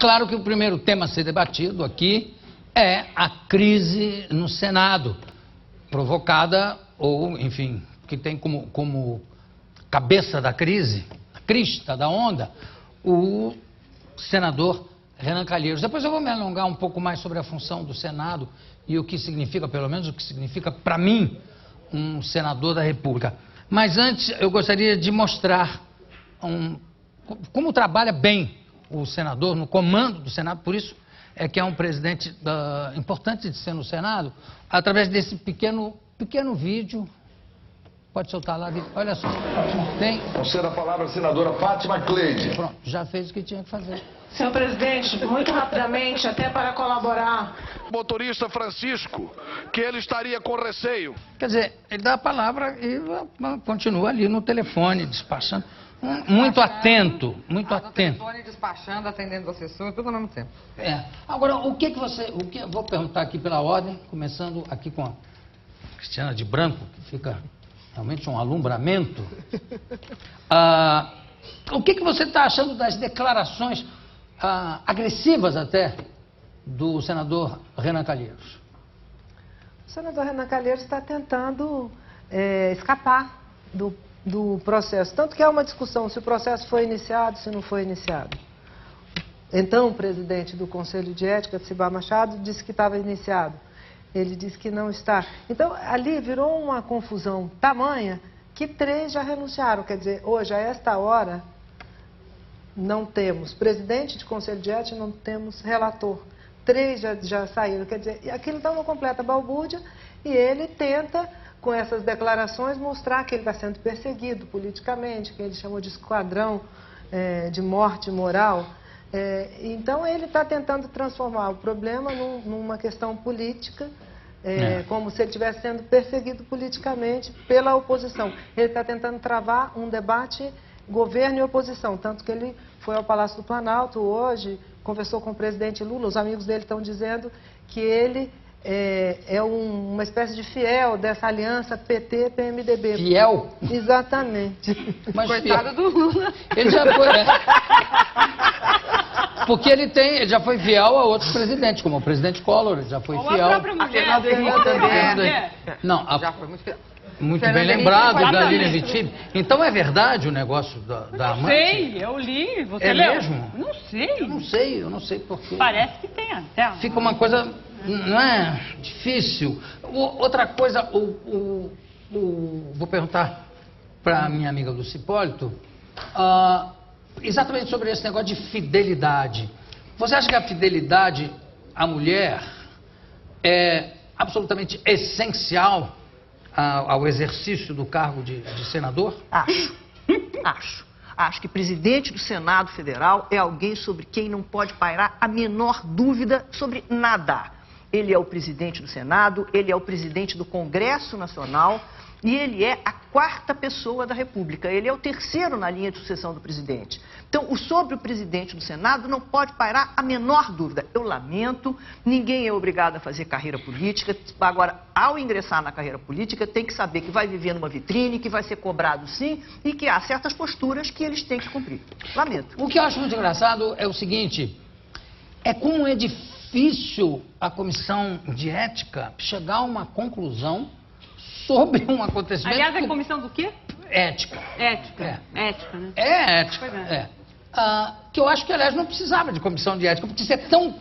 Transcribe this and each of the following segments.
Claro que o primeiro tema a ser debatido aqui é a crise no Senado, provocada, ou, enfim, que tem como cabeça da crise, a crista da onda, o senador Renan Calheiros. Depois eu vou me alongar um pouco mais sobre a função do Senado e o que significa, pelo menos o que significa para mim, um senador da República. Mas antes eu gostaria de mostrar como trabalha bem o senador no comando do Senado, por isso é que é um presidente importante de ser no Senado, através desse pequeno vídeo. Pode soltar lá, Vitor. Olha só. Tem. Conceda a palavra à senadora Fátima Cleide. Pronto, já fez o que tinha que fazer. Senhor presidente, muito rapidamente, até para colaborar. Motorista Francisco, que ele estaria com receio. Quer dizer, ele dá a palavra e continua ali no telefone, despachando. Muito atento, muito atento. No telefone, despachando, atendendo o assessor, tudo ao mesmo tempo. Agora, vou perguntar aqui pela ordem, começando aqui com a Cristiana de Branco, que fica realmente um alumbramento. O que você está achando das declarações agressivas até do senador Renan Calheiros? O senador Renan Calheiros está tentando escapar do processo, tanto que há uma discussão se o processo foi iniciado, se não foi iniciado. Então, o presidente do Conselho de Ética, Cibá Machado, disse que estava iniciado. Ele disse que não está. Então, ali virou uma confusão tamanha que 3 já renunciaram. Quer dizer, hoje, a esta hora, não temos presidente de Conselho de Ética, não temos relator. 3 já saíram. Quer dizer, aquilo está uma completa balbúrdia e ele tenta, com essas declarações, mostrar que ele está sendo perseguido politicamente, que ele chamou de esquadrão de morte moral. Então, ele está tentando transformar o problema numa questão política, como se ele estivesse sendo perseguido politicamente pela oposição. Ele está tentando travar um debate governo e oposição, tanto que ele foi ao Palácio do Planalto hoje, conversou com o presidente Lula, os amigos dele estão dizendo que ele é uma espécie de fiel dessa aliança PT-PMDB. Fiel? Exatamente. Mas Coitado do Lula. Ele já foi, porque ele já foi fiel a outros presidentes, como o presidente Collor, ele já foi fiel. A própria mulher. Fernando Henrique também. Não, Já foi muito fiel. muito Fernando bem Henrique lembrado foi da também. Lilian Vitib. Então é verdade o negócio da amante? Sei, eu li. Você É leu? mesmo? Não sei. Eu não sei porquê. Parece que tem até. Fica uma coisa, não é? Difícil. Outra coisa, vou perguntar para a minha amiga Lucy Hipólito, exatamente sobre esse negócio de fidelidade. Você acha que a fidelidade à mulher é absolutamente essencial ao exercício do cargo de senador? Acho que presidente do Senado Federal é alguém sobre quem não pode pairar a menor dúvida sobre nada. Ele é o presidente do Senado, ele é o presidente do Congresso Nacional e ele é a 4ª pessoa da República. Ele é o 3º na linha de sucessão do presidente. Então, sobre o presidente do Senado não pode pairar a menor dúvida. Eu lamento, ninguém é obrigado a fazer carreira política. Agora, ao ingressar na carreira política, tem que saber que vai viver numa vitrine, que vai ser cobrado sim e que há certas posturas que eles têm que cumprir. Lamento. O que eu acho muito engraçado é o seguinte, como é difícil a comissão de ética chegar a uma conclusão sobre um acontecimento... Aliás, é comissão do quê? Ética. Ética. Ética, né? É ética, que eu acho que, aliás, não precisava de comissão de ética, porque isso é tão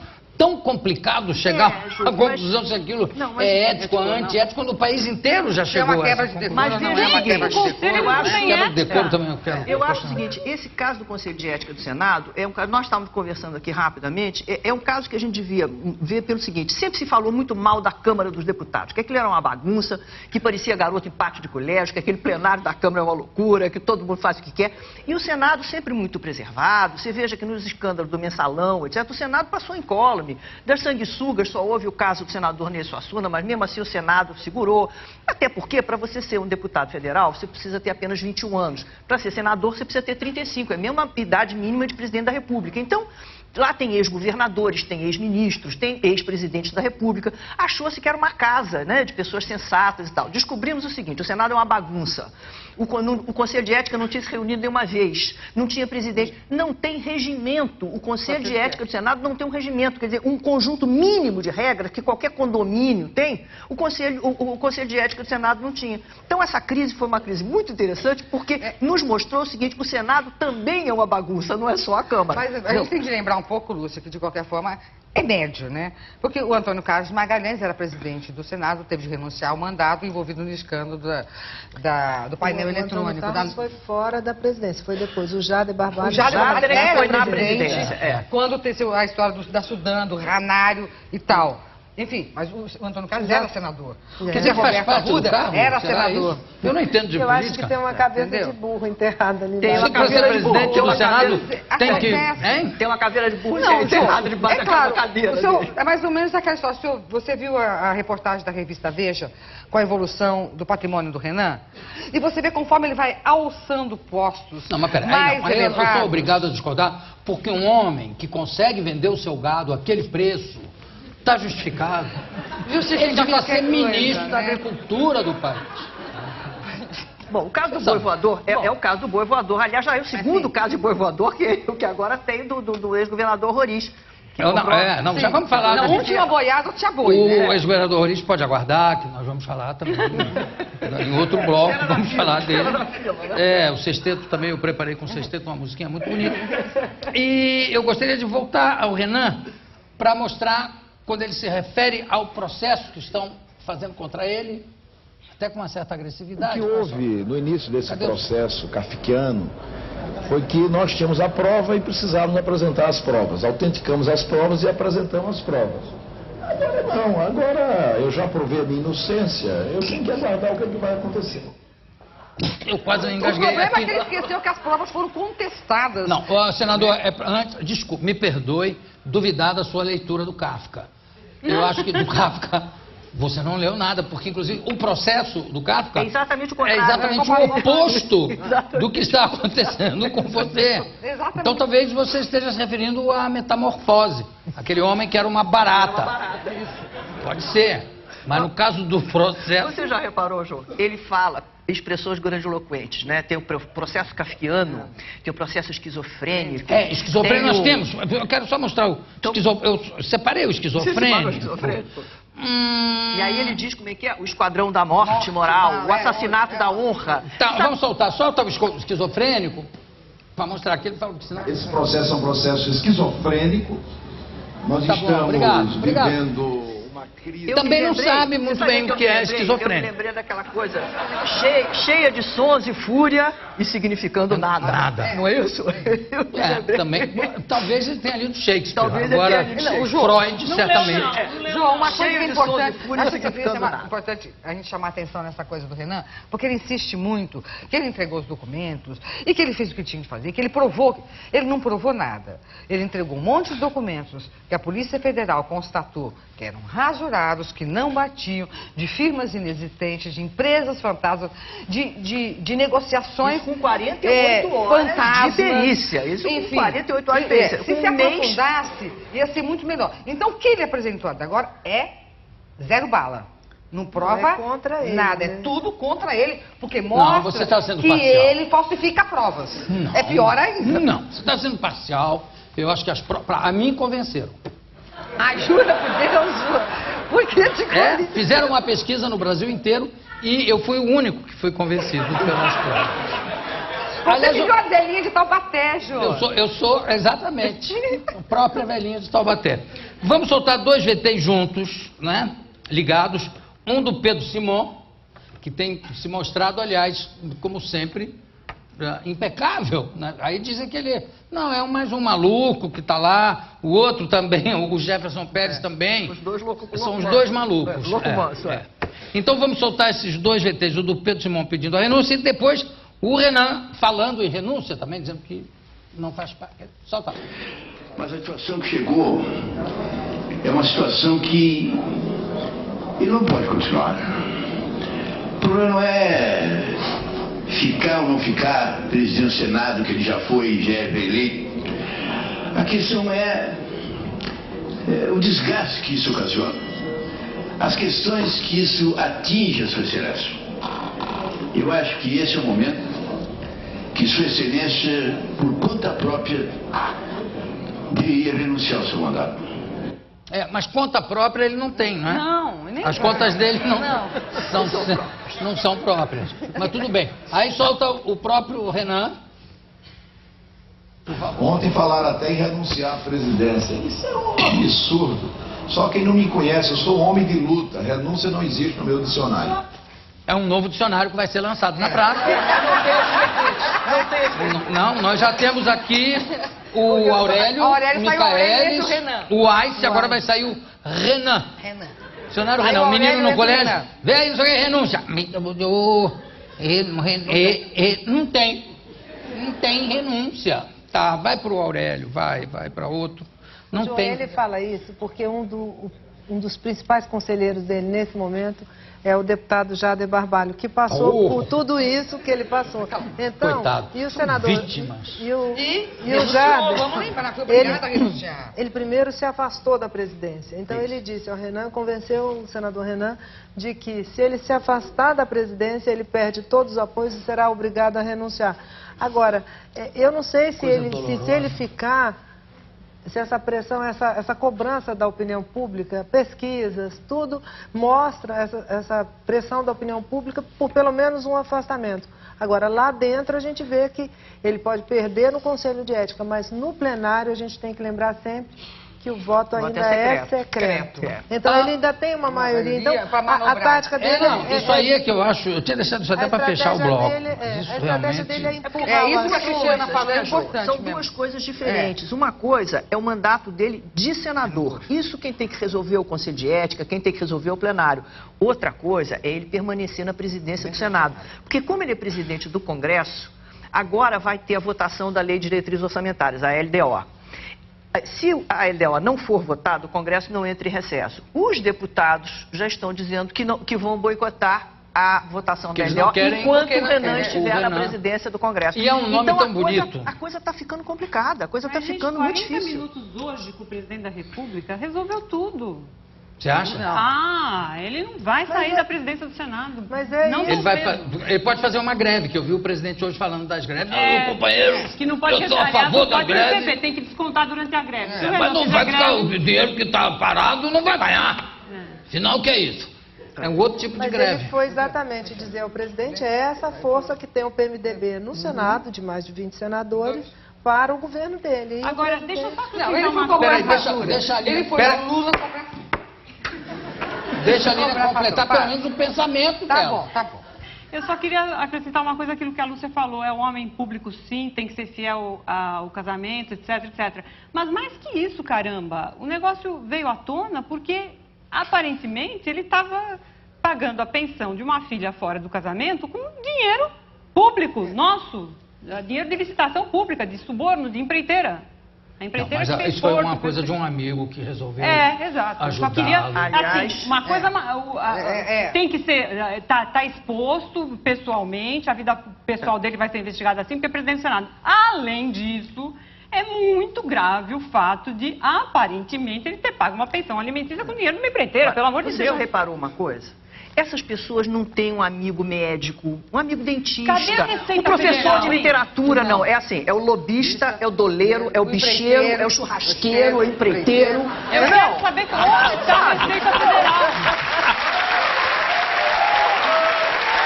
complicado chegar à conclusão se aquilo é ético ou antiético, quando o país inteiro já chegou uma a quebra essa de decoro, conclusão. não é uma quebra de decoro. Eu acho Quebra de decoro também eu quero. Eu acho o seguinte, esse caso do Conselho de Ética do Senado, é um caso, nós estávamos conversando aqui rapidamente, é um caso que a gente devia ver pelo seguinte, sempre se falou muito mal da Câmara dos Deputados, que aquilo era uma bagunça, que parecia garoto em pátio de colégio, que aquele plenário da Câmara é uma loucura, que todo mundo faz o que quer, e o Senado sempre muito preservado, você veja que nos escândalos do Mensalão, etc., o Senado passou incólume, das sanguessugas só houve o caso do senador Ney Suassuna, mas mesmo assim o Senado segurou, até porque para você ser um deputado federal, você precisa ter apenas 21 anos, para ser senador você precisa ter 35, é a mesma idade mínima de presidente da República, então Lá tem ex-governadores, tem ex-ministros, tem ex-presidentes da República. Achou-se que era uma casa, né, de pessoas sensatas e tal. Descobrimos o seguinte: o Senado é uma bagunça. O Conselho de Ética não tinha se reunido nenhuma vez, não tinha presidente, não tem regimento. O Conselho de Ética do Senado não tem um regimento, quer dizer, um conjunto mínimo de regras que qualquer condomínio tem, o Conselho de Ética do Senado não tinha. Então essa crise foi uma crise muito interessante porque nos mostrou o seguinte: o Senado também é uma bagunça, não é só a Câmara. Mas a gente tem que lembrar um pouco, Lúcia, que de qualquer forma é médio, né? Porque o Antônio Carlos Magalhães era presidente do Senado, teve de renunciar ao mandato envolvido no escândalo do painel eletrônico. O Antônio Carlos foi fora da presidência, foi depois o Jader Barbalho. O Jader Jader era foi na presidente, presidência. quando teve a história da Sudã, do Ranário e tal. Enfim, mas o Antônio Carlos era senador. Quer dizer, faz parte do cargo? Era Será senador. isso? Eu não entendo de Eu política. acho que tem uma cabeça Entendeu? de burro enterrada ali. Tem embaixo. uma Se você é caveira de burro, presidente tem do uma Senado, caveira- tem que... Acontece. Hein? Tem uma caveira de burro Não, enterrada debaixo é claro, daquela cadeira. o senhor, é mais ou menos aquela história. Você viu a reportagem da revista Veja com a evolução do patrimônio do Renan? E você vê conforme ele vai alçando postos Não, mas peraí, mais não, aí eu elevados. sou obrigado a discordar, porque um homem que consegue vender o seu gado àquele preço está justificado. Ele devia ser ministro da Agricultura do país. Bom, o caso do boi voador é o caso do boi voador. Aliás, já é o segundo caso de boi voador que agora tem do ex-governador Roriz. Não, já vamos falar. Na desse- última boiada tinha boi, O né? ex-governador Roriz pode aguardar, que nós vamos falar também. Em outro bloco, vamos falar dele. O sexteto também, eu preparei com o sexteto uma musiquinha muito bonita. E eu gostaria de voltar ao Renan para mostrar, quando ele se refere ao processo que estão fazendo contra ele, até com uma certa O agressividade. que houve no início desse Cadê o- processo kafkiano foi que nós tínhamos a prova e precisávamos apresentar as provas. Autenticamos as provas e apresentamos as provas. Agora não, agora eu já provei a minha inocência, eu tenho que aguardar o que vai acontecer. Eu quase O engasguei problema aqui. é que ele esqueceu que as provas foram contestadas. Não, ó, senador, desculpe, me perdoe duvidar da sua leitura do Kafka. Eu acho que do Kafka você não leu nada, porque inclusive o processo do Kafka É exatamente o é contrário. exatamente o oposto do que está acontecendo com você. Exatamente. Então talvez você esteja se referindo à metamorfose, aquele homem que era uma barata. Pode ser, mas no caso do processo... Você já reparou, João? Ele fala expressões grandiloquentes, né? Tem o processo kafkiano, tem o processo esquizofrênico. Esquizofrênico tem nós o- temos. Eu quero só mostrar o eu separei o Você separou o esquizofrênico. esquizofrênico? E aí ele diz como é que é? O esquadrão da morte moral, o assassinato da honra. Tá, vamos soltar. Solta o esquizofrênico para mostrar aqui. Ele fala que senão... Esse processo é um processo esquizofrênico. Nós Tá bom, estamos obrigado. vivendo uma crise. Eu Também me não sabe muito você sabe bem o eu que é me lembrei? esquizofrênico. Eu me lembrei daquela coisa cheia de sons e fúria e significando nada. Nada. Não é isso? Eu me lembrei. Também. Talvez ele tenha lido Shakespeare. Talvez ele Agora, tenha lido Shakespeare. Freud, certamente. João, uma coisa Cheio que é de som de importante, fúria, acho que significando nada. é importante a gente chamar atenção nessa coisa do Renan, porque ele insiste muito que ele entregou os documentos e que ele fez o que tinha de fazer, que ele provou, ele não provou nada. Ele entregou um monte de documentos que a Polícia Federal constatou que eram rasurados, que não batiam, de firmas inexistentes, de empresas fantasmas, de negociações Isso com 48 horas fantasmas. de perícia. Isso com 48 horas de perícia. Se Um mês- aprofundasse, ia ser muito melhor. Então, o que ele apresentou até agora é zero bala. Não prova é contra ele, nada, é né? tudo contra ele, porque mostra você está sendo que parcial. ele falsifica provas. Não. É pior ainda. Não, você está sendo parcial. Eu acho que a mim convenceram. Ai, jura por Deus, jura. Por que te convenci? Fizeram uma pesquisa no Brasil inteiro e eu fui o único que fui convencido pelas provas. Você Aliás, pediu a velhinha de Taubaté, Jô. eu sou, exatamente, a própria velhinha de Taubaté. Vamos soltar dois VTs juntos, né? Ligados. Um do Pedro Simon, que tem se mostrado, aliás, como sempre, impecável, né? Aí dizem que ele não é mais um maluco que está lá, o outro também, o Jefferson Pérez também. Os dois loucos. São os dois malucos. Louco manso, é. Então vamos soltar esses dois VTs, o do Pedro Simon pedindo a renúncia e depois o Renan falando em renúncia também, dizendo que não faz parte. Solta. Mas a situação que chegou é uma situação que ele não pode continuar. O problema não é ficar ou não ficar presidente do Senado, que ele já foi e já é reeleito. A questão é o desgaste que isso ocasiona, as questões que isso atinge a sua excelência. Eu acho que esse é o momento que sua excelência, por conta própria, deveria renunciar ao seu mandato. Mas conta própria ele não tem, não é? Não, nem As contas dele não são próprias. Mas tudo bem. Aí solta o próprio Renan. Ontem falaram até em renunciar à presidência. Isso é um absurdo. Só quem não me conhece, eu sou um homem de luta. Renúncia não existe no meu dicionário. É um novo dicionário que vai ser lançado na praça. Não, nós já temos aqui o Aurélio, o Micaelis, o Ice, agora vai sair o Renan. Dicionário Renan, o menino no colégio. Vem aí, não sei o que, renúncia. Não tem renúncia. Tá, vai pro Aurélio, vai para outro. Não tem. Ele fala isso porque um dos principais conselheiros dele nesse momento é o deputado Jader Barbalho, que passou por tudo isso que ele passou. Então, coitado, e o senador vítimas. E o Jader, vamos lembrar, foi obrigado a renunciar. ele primeiro se afastou da presidência. Então ele disse ao Renan, convenceu o senador Renan de que se ele se afastar da presidência, ele perde todos os apoios e será obrigado a renunciar. Agora, eu não sei se ele ficar, se essa pressão, essa cobrança da opinião pública, pesquisas, tudo mostra essa pressão da opinião pública por pelo menos um afastamento. Agora, lá dentro a gente vê que ele pode perder no Conselho de Ética, mas no plenário a gente tem que lembrar sempre que o voto ainda é secreto. Então ele ainda tem uma maioria. Então a tática dele isso aí é que eu acho. Eu tinha deixado isso até para fechar o bloco. A estratégia dele é empurrar. Isso que a Cristiana falou é importante. São duas coisas diferentes. Uma coisa é o mandato dele de senador. Isso quem tem que resolver é o Conselho de Ética, quem tem que resolver é o plenário. Outra coisa é ele permanecer na presidência do Senado. Porque como ele é presidente do Congresso, agora vai ter a votação da Lei de Diretrizes Orçamentárias, a LDO. Se a LDO não for votada, o Congresso não entra em recesso. Os deputados já estão dizendo que vão boicotar a votação da LDO enquanto o Renan estiver na presidência do Congresso. E é um nome tão bonito. A coisa está ficando complicada, a coisa está ficando muito difícil. 40 minutos hoje com o presidente da República resolveu tudo. Você acha? Não. Ele não vai sair da presidência do Senado. Mas ele pode fazer uma greve, que eu vi o presidente hoje falando das greves. Companheiro, que não pode eu sou a favor da greve. Receber, tem que descontar durante a greve. Mas não vai ficar, o dinheiro que está parado não vai ganhar. Afinal, o que é isso? É um outro tipo de greve. Mas ele foi exatamente dizer ao presidente, é essa força que tem o PMDB no Senado, de mais de 20 senadores, para o governo dele. Agora, deixa eu só Não, ele foi cobrar deixa ali. Ele foi o Lula cobrar. Deixa a Lina completar pelo menos o pensamento dela. Tá bom. Eu só queria acrescentar uma coisa, aquilo que a Lúcia falou, é um homem público sim, tem que ser fiel ao casamento, etc, etc. Mas mais que isso, caramba, o negócio veio à tona porque, aparentemente, ele estava pagando a pensão de uma filha fora do casamento com dinheiro público, nosso, dinheiro de licitação pública, de suborno, de empreiteira. A empreiteira não, mas isso foi uma coisa de um amigo que resolveu exato. ajudá-lo. Só queria, assim, uma coisa tem que ser, tá exposto pessoalmente, a vida pessoal dele vai ser investigada assim, porque é presidente do Senado. Além disso, é muito grave o fato de, aparentemente, ele ter pago uma pensão alimentícia com dinheiro de uma empreiteira, pelo amor de Deus. Você já reparou uma coisa? Essas pessoas não têm um amigo médico, um amigo dentista, cadê a Receita um professor Federal, de literatura, não. É assim, é o lobista, é o doleiro, é o bicheiro, é o churrasqueiro, é o empreiteiro. Eu quero saber como está a Receita Federal.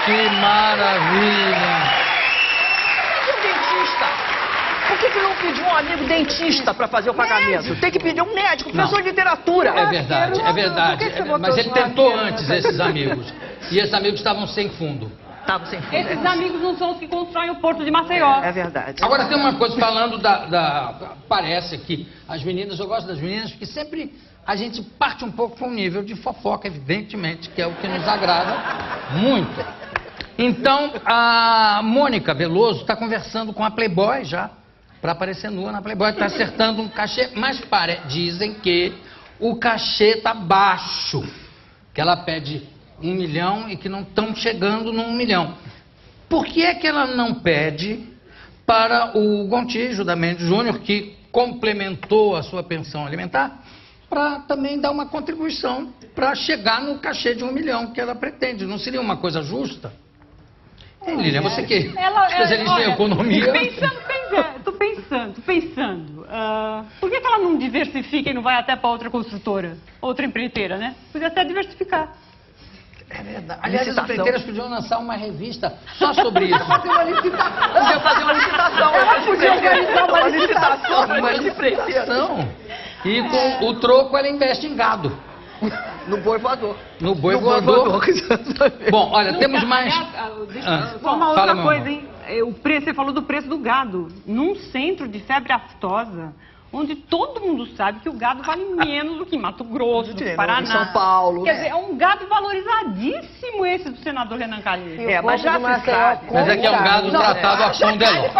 Que maravilha! Por que não pediu um amigo dentista para fazer o pagamento? Tem que pedir um médico, professor de literatura. É verdade. Mas ele tentou antes esses amigos. E esses amigos estavam sem fundo. Estavam sem fundo. Esses amigos não são os que constroem o Porto de Maceió. É verdade. Agora tem uma coisa falando parece que as meninas, eu gosto das meninas, porque sempre a gente parte um pouco para um nível de fofoca, evidentemente, que é o que nos agrada muito. Então, a Mônica Veloso está conversando com a Playboy já, para aparecer nua na Playboy, está acertando um cachê, mas dizem que o cachê está baixo, que ela pede 1 milhão e que não estão chegando no 1 milhão. Por que é que ela não pede para o Gontijo da Mendes Júnior, que complementou a sua pensão alimentar para também dar uma contribuição para chegar no cachê de 1 milhão que ela pretende. Não seria uma coisa justa? Lília, você que é especialista em economia... Tô pensando. Por que ela não diversifica e não vai até para outra construtora, outra empreiteira, né? Podia até diversificar. É verdade. Aliás, as empreiteiras podiam lançar uma revista só sobre isso. Podia fazer uma licitação. Ela podia organizar uma licitação. Uma licitação. E com o troco ela investe em gado. No boi voador. No boi voador. Bom, olha, temos mais... Só uma outra coisa, hein? Você falou do preço do gado. Num centro de febre aftosa, onde todo mundo sabe que o gado vale menos do que em Mato Grosso, no Paraná, em São Paulo. Quer dizer, é um gado valorizadíssimo esse do senador Renan Calheiros. Mas já se sabe. Mas é que é um gado tratado a condelo.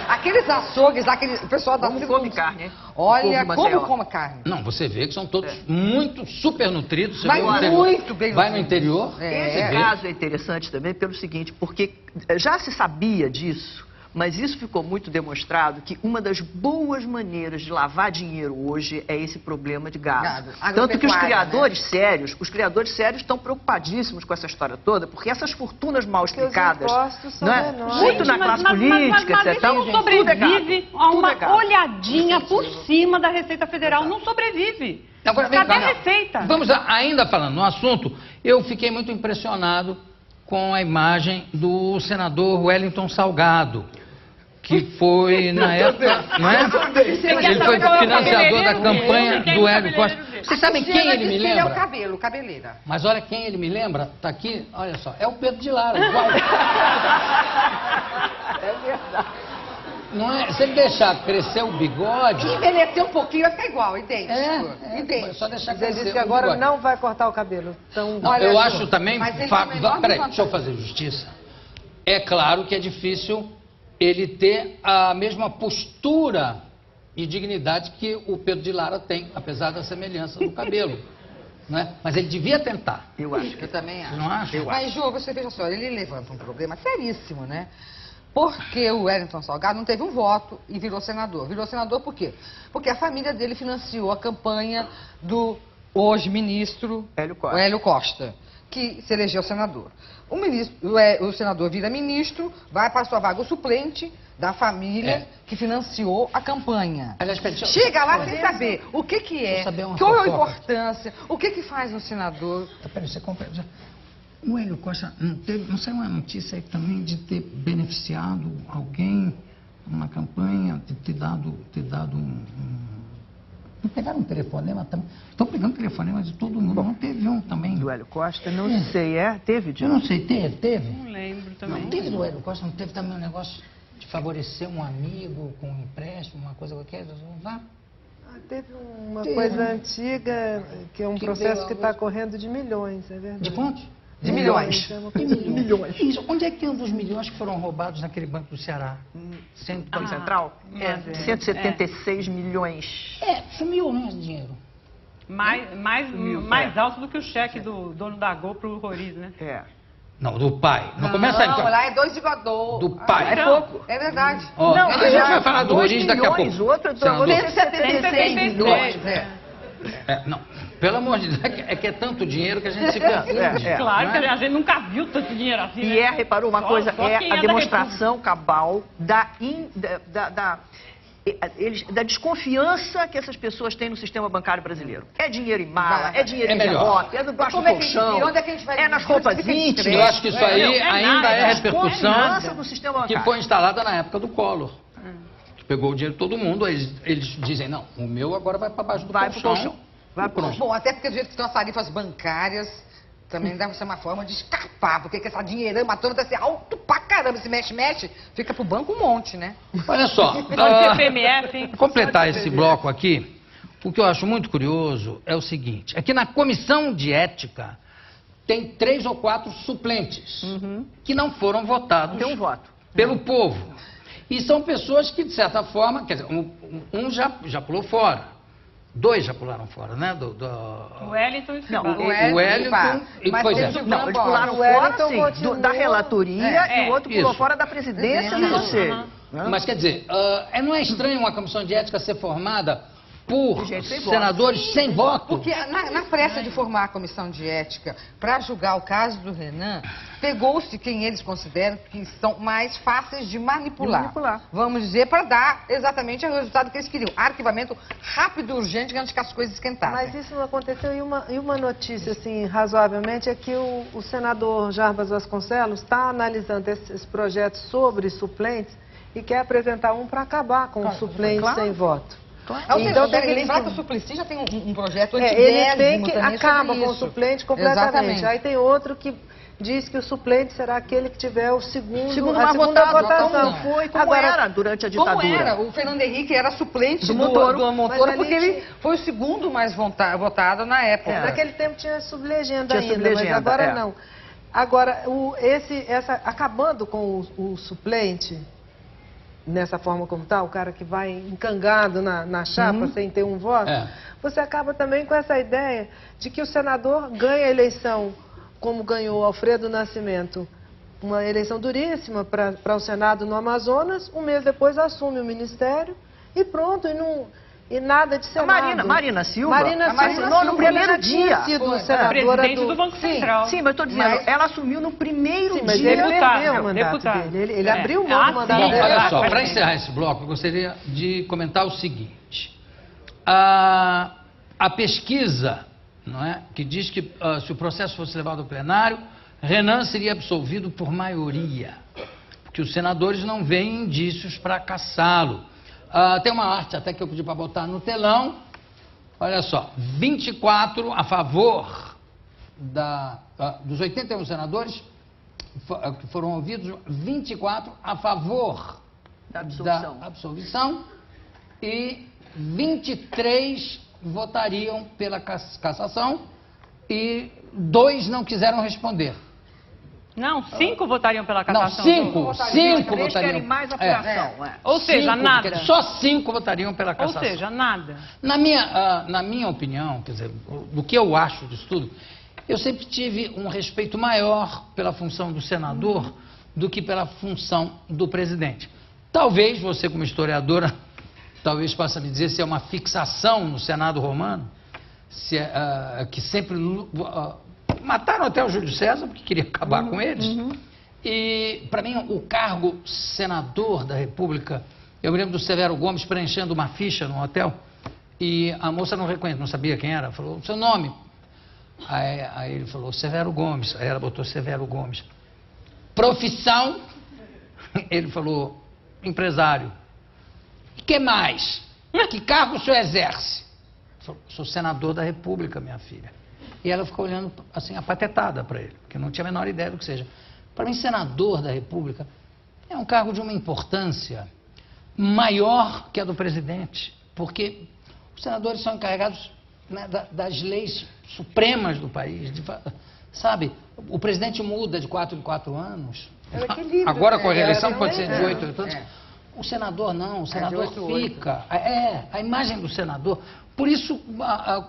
Aqueles açougues, o pessoal da Como come carne, hein? Olha, como come carne. Não, você vê que são todos muito super nutridos. Você Mas vê muito bem vai no interior. Esse caso é interessante também pelo seguinte, porque já se sabia disso, mas isso ficou muito demonstrado que uma das boas maneiras de lavar dinheiro hoje é esse problema de gado. Tanto que os criadores sérios estão preocupadíssimos com essa história toda, porque essas fortunas mal explicadas, muito na classe política, etc. Não sobrevive a uma olhadinha por cima da Receita Federal, não sobrevive. Agora, cadê a Receita? Vamos ainda falando no assunto, eu fiquei muito impressionado com a imagem do senador Wellington Salgado, que foi, na época, não é? Ele foi financiador da campanha do Hélio Costa. Vocês sabem quem ele me lembra? Ele é o cabeleira. Mas olha quem ele me lembra, tá aqui, olha só, é o Pedro de Lara, igual. É verdade. Não é? Se ele deixar crescer o bigode... Envelhecer um pouquinho, vai ficar igual, idêntico. Só deixar Ele crescer disse que o agora bigode. não vai cortar o cabelo. Então, Não, eu acho também... Peraí, deixa eu fazer justiça. É claro que é difícil ele ter a mesma postura e dignidade que o Pedro de Lara tem, apesar da semelhança do cabelo. Não é? Mas ele devia tentar. Eu acho. Eu também acho. Não acha? Mas, Jô, você veja só, ele levanta um problema seríssimo, né? Porque o Wellington Salgado não teve um voto e virou senador. Virou senador por quê? Porque a família dele financiou a campanha do hoje ministro Hélio Costa, que se elegeu senador. O senador vira ministro, vai para sua vaga o suplente da família que financiou a campanha. Aliás, chega lá sem saber o que é, qual é a importância, o que faz um senador. Peraí, você compra... O Hélio Costa não saiu uma notícia aí também de ter beneficiado alguém numa campanha, de ter dado não pegaram um telefonema também. Estão pegando telefonema de todo mundo. Não teve um também. Do Hélio Costa? Não sei. Teve, Eu não sei, teve? Não lembro também. Não teve do Hélio Costa, não teve também um negócio de favorecer um amigo com um empréstimo, uma coisa qualquer? Vá. Teve uma coisa antiga, que é um processo que está correndo de milhões, é verdade. De quantos? De milhões. De milhões. Isso. Onde é que um dos milhões que foram roubados naquele Banco do Ceará? Banco Central? 176 milhões. Sumiu, né, esse dinheiro. Mais alto do que o cheque do dono da Gol pro Roriz, né? Não, do pai. Não começa aí. Não, lá é 2 de Godô. Do pai. É pouco. É verdade. Não, a gente vai falar do Roriz daqui a pouco. Outro, 176 milhões. Não, pelo amor de Deus, é que é tanto dinheiro que a gente se confunde. Claro que a gente nunca viu tanto dinheiro assim. E reparou uma coisa, a demonstração cabal da desconfiança que essas pessoas têm no sistema bancário brasileiro. É dinheiro em mala, é dinheiro em envelope, é debaixo do colchão, é nas roupas íntimas. Eu acho que isso aí ainda é repercussão do sistema bancário. que foi instalada na época do Collor. Pegou o dinheiro de todo mundo, eles dizem, não, o meu agora vai para baixo do colchão. Bom, até porque do jeito que estão as tarifas bancárias, também deve ser uma forma de escapar, porque essa dinheirama toda deve ser alto pra caramba, se mexe, fica pro banco um monte, né? Olha só, CPMF, completar esse bloco aqui, o que eu acho muito curioso é o seguinte, é que na comissão de ética tem 3 ou 4 suplentes que não foram votados pelo povo. E são pessoas que, de certa forma, quer dizer, um já pulou fora. 2 já pularam fora, né? O Wellington e o Wellington e pois é. Não, eles pularam fora, sim, da relatoria e o outro pulou fora da presidência do conselho. Mas quer dizer, não é estranho uma comissão de ética ser formada por senadores sem voto? Porque na pressa de formar a comissão de ética para julgar o caso do Renan, pegou-se quem eles consideram que são mais fáceis de manipular. Vamos dizer, para dar exatamente o resultado que eles queriam. Arquivamento rápido e urgente antes que as coisas esquentassem. Mas isso não aconteceu. E uma notícia, assim, razoavelmente, é que o senador Jarbas Vasconcelos está analisando esses projetos sobre suplentes e quer apresentar um para acabar com os suplentes sem voto. Então, tem que lembrar que o Suplicy já tem um projeto ele tem que acaba com o suplente completamente. Exatamente. Aí tem outro que diz que o suplente será aquele que tiver o segundo mais segunda votado, votação. como foi, como era durante a ditadura. Como era? O Fernando Henrique era suplente do Montoro, porque ele foi o segundo mais votado na época. Naquele tempo tinha sublegenda ainda, mas agora não. Agora, acabando com o suplente, nessa forma como está, o cara que vai encangado na chapa sem ter um voto, você acaba também com essa ideia de que o senador ganha a eleição, como ganhou Alfredo Nascimento, uma eleição duríssima para o Senado no Amazonas, um mês depois assume o ministério e pronto, e nada de Senado. Marina Silva assinou no primeiro dia. Presidente do Banco Central. Sim, mas estou dizendo, ela assumiu no primeiro mas dia. Ele perdeu o mandato dele. Ele abriu mão do mandato dele. Olha só, para encerrar esse bloco, eu gostaria de comentar o seguinte. A pesquisa, não é, que diz que se o processo fosse levado ao plenário, Renan seria absolvido por maioria, porque os senadores não veem indícios para caçá-lo. Tem uma arte até que eu pedi para botar no telão. Olha só, 24 a favor dos 81 senadores que foram ouvidos, 24 a favor da absolvição e 23 votariam pela cassação e 2 não quiseram responder. Não, 5 votariam pela Não, cassação. 5 votariam. Querem mais apuração. Ou seja, nada. Só 5 votariam pela cassação. Ou seja, nada. Na minha opinião, quer dizer, do que eu acho disso tudo, eu sempre tive um respeito maior pela função do senador do que pela função do presidente. Talvez você, como historiadora, talvez possa me dizer se é uma fixação no Senado romano, se que sempre mataram até o Júlio César, porque queria acabar com eles. E, para mim, o cargo senador da República, eu me lembro do Severo Gomes preenchendo uma ficha no hotel, e a moça não reconheceu, não sabia quem era, falou, seu nome? Aí ele falou, Severo Gomes, aí ela botou Severo Gomes. Profissão? Ele falou, empresário. E que mais? Que cargo o senhor exerce? Falou, sou senador da República, minha filha. E ela ficou olhando assim, apatetada para ele, porque não tinha a menor ideia do que seja. Para mim, senador da República é um cargo de uma importância maior que a do presidente, porque os senadores são encarregados, né, das leis supremas do país. Sabe, o presidente muda de 4 em 4 anos. Agora com a reeleição pode ser de 8 em 8 anos. O senador não, o senador fica. A imagem do senador. Por isso,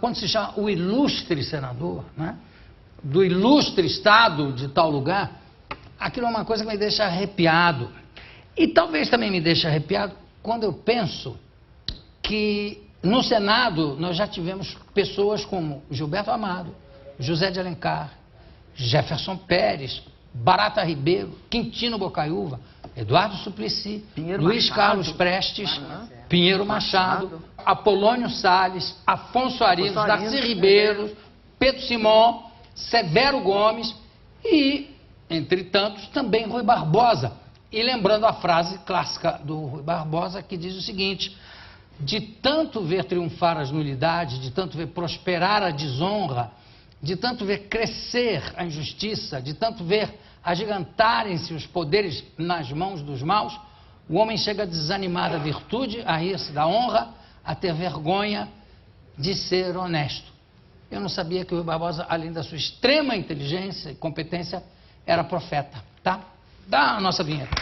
quando se chama o ilustre senador, né, do ilustre estado de tal lugar, aquilo é uma coisa que me deixa arrepiado. E talvez também me deixe arrepiado quando eu penso que no Senado nós já tivemos pessoas como Gilberto Amado, José de Alencar, Jefferson Pérez, Barata Ribeiro, Quintino Bocaiúva, Eduardo Suplicy, Luiz Carlos Prestes, Pinheiro Machado, Apolônio Salles, Afonso Arinos, Darcy Ribeiro, Pedro Simão, Severo Gomes e, entre tantos, também Rui Barbosa. E lembrando a frase clássica do Rui Barbosa, que diz o seguinte: de tanto ver triunfar as nulidades, de tanto ver prosperar a desonra, de tanto ver crescer a injustiça, de tanto ver agigantarem-se os poderes nas mãos dos maus, o homem chega a desanimar da virtude, a rir-se da honra, a ter vergonha de ser honesto. Eu não sabia que o Rui Barbosa, além da sua extrema inteligência e competência, era profeta, tá? Dá a nossa vinheta.